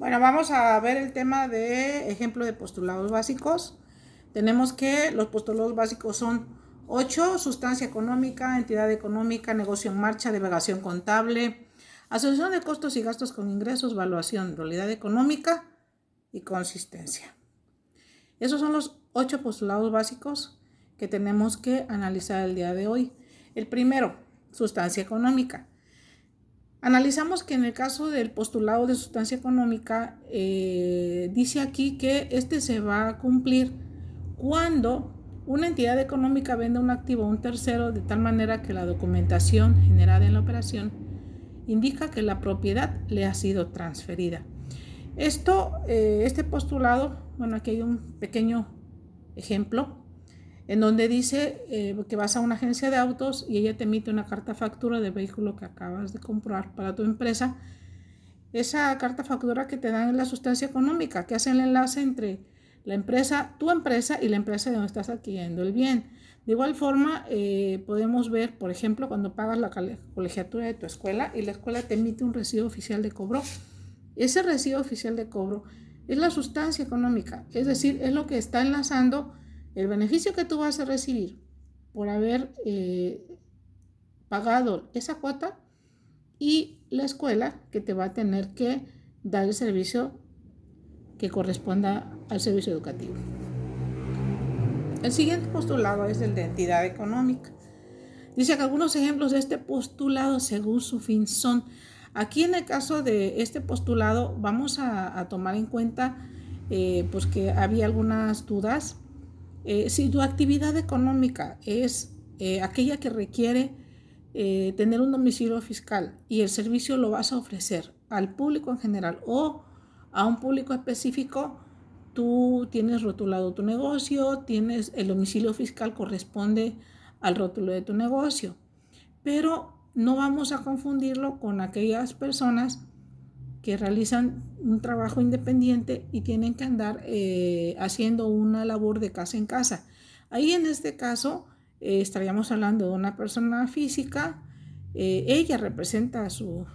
Bueno, vamos a ver el tema de ejemplo de postulados básicos. Tenemos que los postulados básicos son 8: sustancia económica, entidad económica, negocio en marcha, divulgación contable, asociación de costos y gastos con ingresos, valuación, realidad económica y consistencia. Esos son los 8 postulados básicos que tenemos que analizar el día de hoy. El primero, sustancia económica. Analizamos que en el caso del postulado de sustancia económica, dice aquí que este se va a cumplir cuando una entidad económica vende un activo a un tercero de tal manera que la documentación generada en la operación indica que la propiedad le ha sido transferida. Este postulado, bueno, aquí hay un pequeño ejemplo en donde dice que vas a una agencia de autos y ella te emite una carta factura del vehículo que acabas de comprar para tu empresa. Esa carta factura que te dan es la sustancia económica, que hace el enlace entre la empresa, tu empresa y la empresa de donde estás adquiriendo el bien. De igual forma, podemos ver, por ejemplo, cuando pagas la colegiatura de tu escuela y la escuela te emite un recibo oficial de cobro. Ese recibo oficial de cobro es la sustancia económica, es decir, es lo que está enlazando el beneficio que tú vas a recibir por haber pagado esa cuota y la escuela que te va a tener que dar el servicio que corresponda al servicio educativo. El siguiente postulado es el de entidad económica. Dice que algunos ejemplos de este postulado según su fin son. Aquí en el caso de este postulado vamos a tomar en cuenta pues que había algunas dudas. Si tu actividad económica es aquella que requiere tener un domicilio fiscal y el servicio lo vas a ofrecer al público en general o a un público específico, tú tienes rotulado tu negocio, tienes el domicilio fiscal corresponde al rótulo de tu negocio, pero no vamos a confundirlo con aquellas personas que realizan un trabajo independiente y tienen que andar haciendo una labor de casa en casa. Ahí en este caso estaríamos hablando de una persona física, ella representa su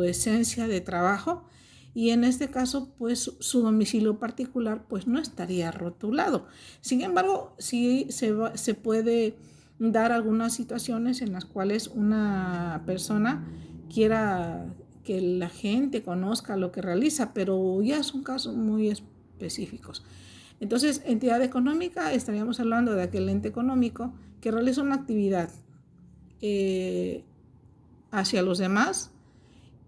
esencia de trabajo y en este caso pues su domicilio particular pues no estaría rotulado. Sin embargo, sí se puede dar algunas situaciones en las cuales una persona quiera que la gente conozca lo que realiza, pero ya son casos muy específicos. Entonces, entidad económica, estaríamos hablando de aquel ente económico que realiza una actividad hacia los demás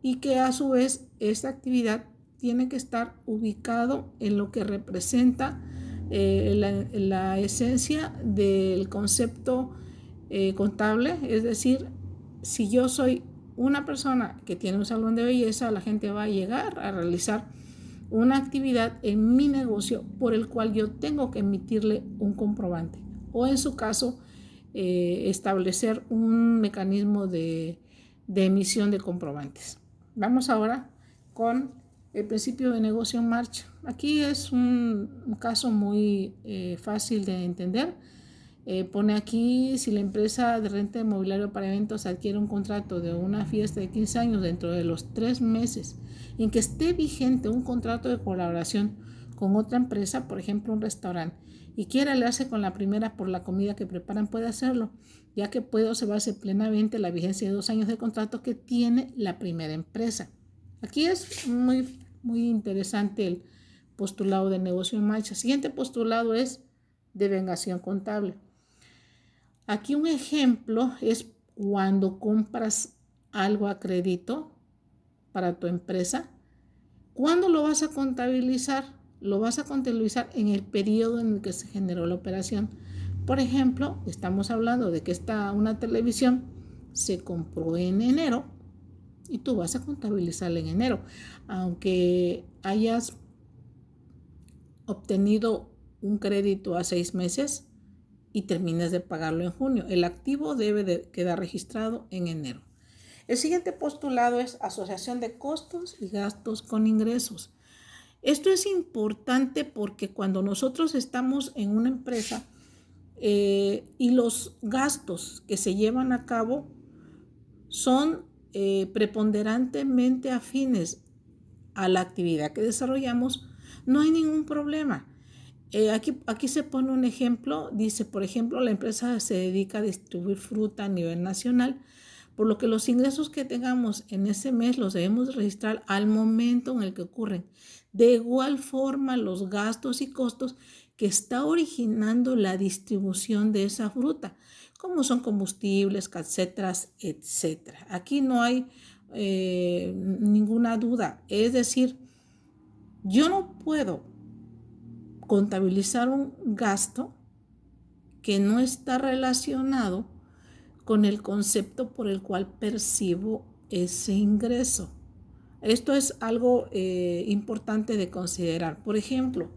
y que a su vez esta actividad tiene que estar ubicado en lo que representa la esencia del concepto contable, es decir, si yo soy una persona que tiene un salón de belleza, la gente va a llegar a realizar una actividad en mi negocio por el cual yo tengo que emitirle un comprobante o en su caso establecer un mecanismo de emisión de comprobantes. Vamos ahora con el principio de negocio en marcha. Aquí es un caso muy fácil de entender. Pone aquí, si la empresa de renta de mobiliario para eventos adquiere un contrato de una fiesta de 15 años dentro de los 3 meses en que esté vigente un contrato de colaboración con otra empresa, por ejemplo un restaurante, y quiere aliarse con la primera por la comida que preparan, puede hacerlo, ya que puede observarse plenamente la vigencia de 2 años de contrato que tiene la primera empresa. Aquí es muy interesante el postulado de negocio en marcha. Siguiente postulado es devengación contable. Aquí un ejemplo es cuando compras algo a crédito para tu empresa. ¿Cuándo lo vas a contabilizar? Lo vas a contabilizar en el periodo en el que se generó la operación. Por ejemplo, estamos hablando de que una televisión se compró en enero y tú vas a contabilizarla en enero. Aunque hayas obtenido un crédito a 6 meses, y termines de pagarlo en junio. El activo debe de quedar registrado en enero. El siguiente postulado es asociación de costos y gastos con ingresos. Esto es importante porque cuando nosotros estamos en una empresa y los gastos que se llevan a cabo son preponderantemente afines a la actividad que desarrollamos, no hay ningún problema. Aquí se pone un ejemplo, dice, por ejemplo, la empresa se dedica a distribuir fruta a nivel nacional, por lo que los ingresos que tengamos en ese mes los debemos registrar al momento en el que ocurren. De igual forma, los gastos y costos que está originando la distribución de esa fruta, como son combustibles, etcétera, etcétera. Aquí no hay ninguna duda. Es decir, yo no puedo contabilizar un gasto que no está relacionado con el concepto por el cual percibo ese ingreso. Esto es algo importante de considerar. Por ejemplo,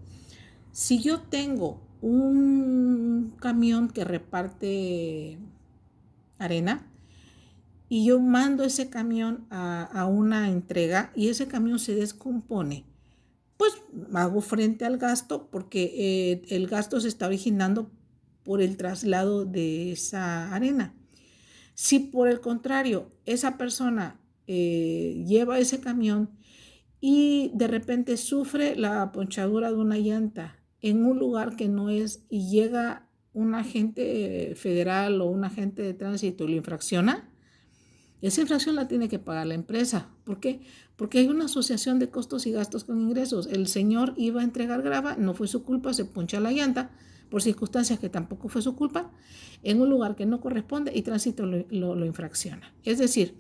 si yo tengo un camión que reparte arena y yo mando ese camión a una entrega y ese camión se descompone, pues hago frente al gasto porque el gasto se está originando por el traslado de esa arena. Si por el contrario esa persona lleva ese camión y de repente sufre la ponchadura de una llanta en un lugar que no es y llega un agente federal o un agente de tránsito y lo infracciona, esa infracción la tiene que pagar la empresa. ¿Por qué? Porque hay una asociación de costos y gastos con ingresos. El señor iba a entregar grava, no fue su culpa, se poncha la llanta por circunstancias que tampoco fue su culpa, en un lugar que no corresponde y tránsito lo infracciona. Es decir,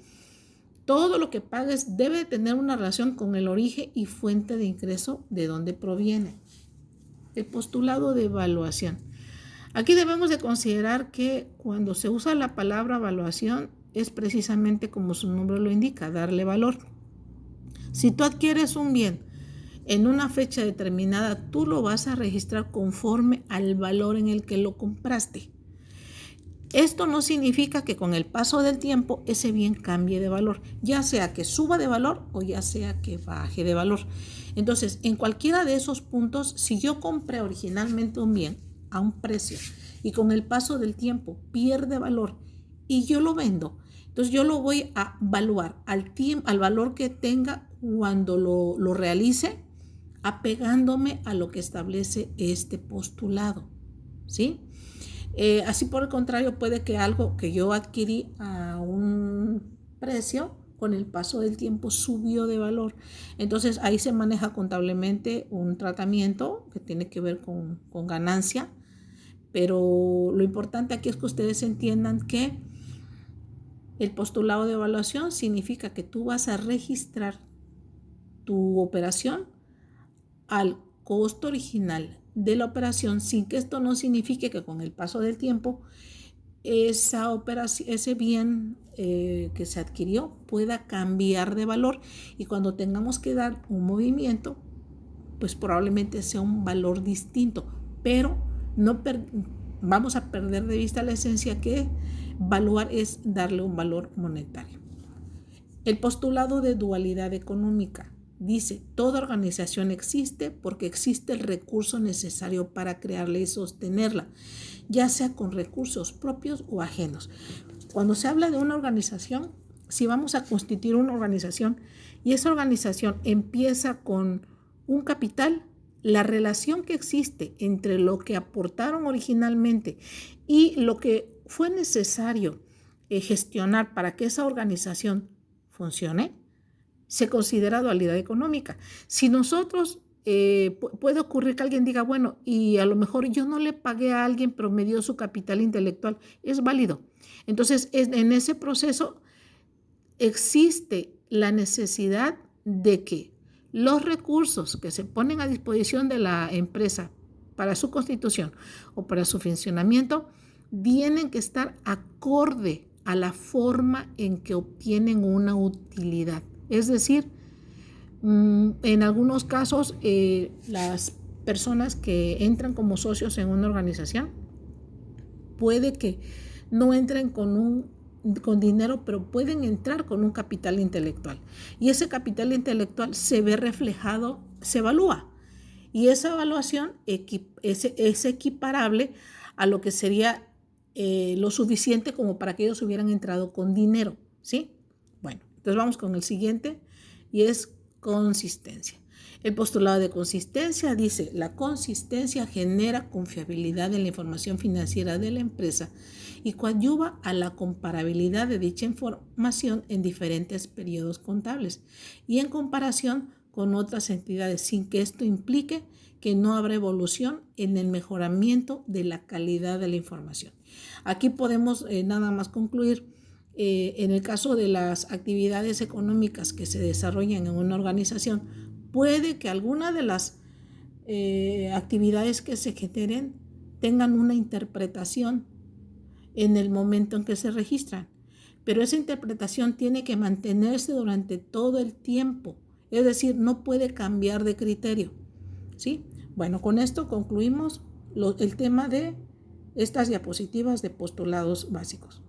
todo lo que pagues debe tener una relación con el origen y fuente de ingreso de donde proviene. El postulado de evaluación. Aquí debemos de considerar que cuando se usa la palabra evaluación es precisamente como su nombre lo indica, darle valor. Si tú adquieres un bien en una fecha determinada, tú lo vas a registrar conforme al valor en el que lo compraste. Esto no significa que con el paso del tiempo ese bien cambie de valor, ya sea que suba de valor o ya sea que baje de valor. Entonces, en cualquiera de esos puntos, si yo compré originalmente un bien a un precio y con el paso del tiempo pierde valor y yo lo vendo, entonces yo lo voy a evaluar al valor que tenga cuando lo realice, apegándome a lo que establece este postulado, ¿sí? Así por el contrario, puede que algo que yo adquirí a un precio, con el paso del tiempo subió de valor. Entonces ahí se maneja contablemente un tratamiento que tiene que ver con ganancia, pero lo importante aquí es que ustedes entiendan que el postulado de evaluación significa que tú vas a registrar tu operación al costo original de la operación, sin que esto no signifique que con el paso del tiempo esa operación, ese bien que se adquirió pueda cambiar de valor y cuando tengamos que dar un movimiento, pues probablemente sea un valor distinto, pero no vamos a perder de vista la esencia que evaluar es darle un valor monetario. El postulado de dualidad económica dice, toda organización existe porque existe el recurso necesario para crearla y sostenerla, ya sea con recursos propios o ajenos. Cuando se habla de una organización, si vamos a constituir una organización y esa organización empieza con un capital, la relación que existe entre lo que aportaron originalmente y lo que fue necesario gestionar para que esa organización funcione, se considera dualidad económica. Si nosotros, puede ocurrir que alguien diga, bueno, y a lo mejor yo no le pagué a alguien, pero me dio su capital intelectual, es válido. Entonces, en ese proceso existe la necesidad de que los recursos que se ponen a disposición de la empresa para su constitución o para su funcionamiento tienen que estar acorde a la forma en que obtienen una utilidad. Es decir, en algunos casos las personas que entran como socios en una organización puede que no entren con dinero, pero pueden entrar con un capital intelectual. Y ese capital intelectual se ve reflejado, se evalúa. Y esa evaluación es equiparable a lo que sería lo suficiente como para que ellos hubieran entrado con dinero, ¿sí? Bueno, entonces vamos con el siguiente y es consistencia. El postulado de consistencia dice: la consistencia genera confiabilidad en la información financiera de la empresa y coadyuva a la comparabilidad de dicha información en diferentes periodos contables y en comparación con otras entidades, sin que esto implique que no habrá evolución en el mejoramiento de la calidad de la información. Aquí podemos nada más concluir. En el caso de las actividades económicas que se desarrollan en una organización, puede que alguna de las actividades que se generen tengan una interpretación en el momento en que se registran, pero esa interpretación tiene que mantenerse durante todo el tiempo, es decir, no puede cambiar de criterio, ¿sí? Bueno, con esto concluimos el tema de estas diapositivas de postulados básicos.